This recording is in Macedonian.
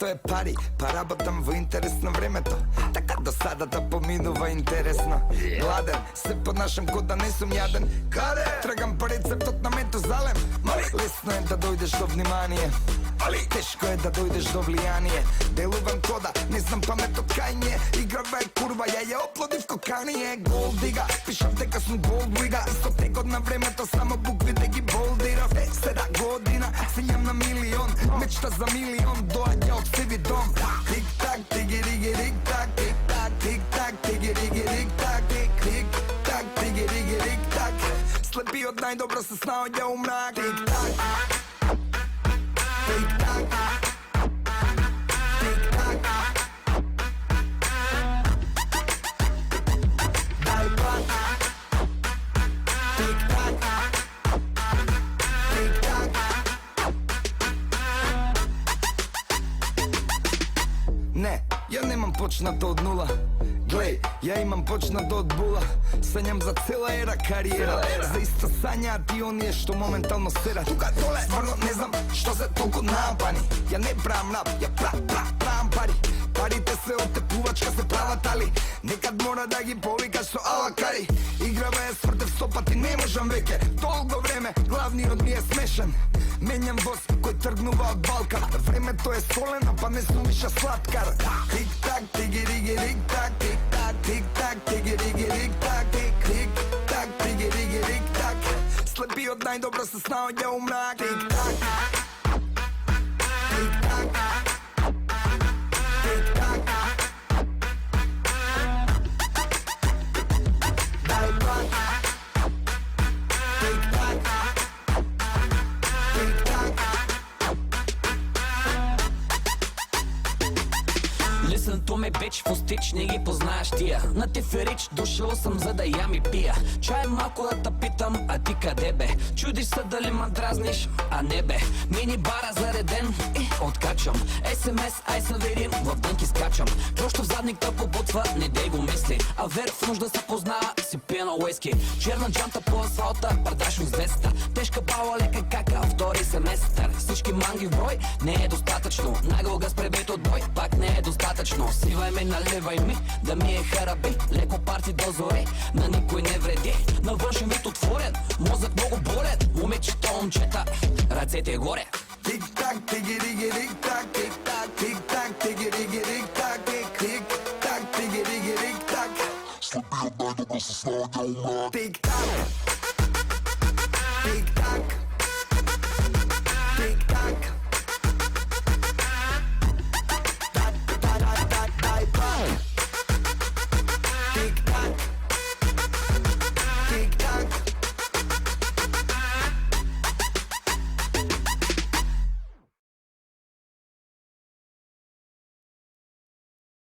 Времето е пари, па работам во интерес на времето. Така досадата поминува интересно. Гладен, се понашам ко да не сум јаден. Каде? Трагам по рецептот на Метузалем. Лесно е да дојдеш до внимание, тешко е да дојдеш до влијание. Делувам кода, не знам паметот кај ми е. Играва е курва, ја оплодив ко Кание. Голд дига, пишам дека сум голд вига. Со текот на времето само букви да ги болдирав. 7 година, сењам на милион. Мечта за милион, доаѓа од сиви дом. Тик-так, тиги-риги-рик-так. Тик-так, тик-так, тиги-риги-рик-так. Тик-так, тиги-риги-рик-так. Слепиот најдобро се снаоѓа у мрак. Тик-так, тик-так, тик-так. Дај пак. Тик-так, тик-так. Не, ја немам почнато од нула. Глеј, ја имам почнато од була. Санјам за цела ера кариера. За иста сањаат и оние што моментално серат. Тука доле, стварно не знам што се толку напани. Ја не правам рап, ја правам пари. Парите се од тепувачка се прават, али некад мора да ги повикаш со алакари. Играва е свртев 100 пати, не можам веќе. Толго време, главниот ми е смешен. Менјам воз кој тргнува од Балкан. Времето е солено, па не сум више сладкар. Тик-так, тиги-риги-рик-так. Тик-так, тик-так, тиги-риги-рик-так. Тик-так, тиги-риги-рик-так. Слепиот најдобро се снаоѓа у мрак. Тик-так, тик-так, тик-так. Дај пак. Тик-так, тик-так. Listen to me bitch, фустич, не ги познаеш тия. На Теферич дошъл съм за да ям и пия. Чай малко да те питам, а ти къде бе? Чудиш се дали ма дразниш, а не бе. Мини бара зареден и откачам. СМС, ай се видим, в дънки скачам. Просто в задникта побутва, не дей го мисли. А вер в нужда се познава, си пие на уиски. Черна джанта по асфалта, предашно звезда. Тежка бала, лека кака, втори семестър. Всички манги в брой, не е достатъчно. Нагъл газ пребит от бой, пак не е достатъчно. Сивай ме, наливай ми, да ми е хараби. Леко парти до зори, на никой не вреди. На външен вид отворен, мозък много болен. Момичета, момчета, ръцете горе. Тик-так, тиги-риги-рик.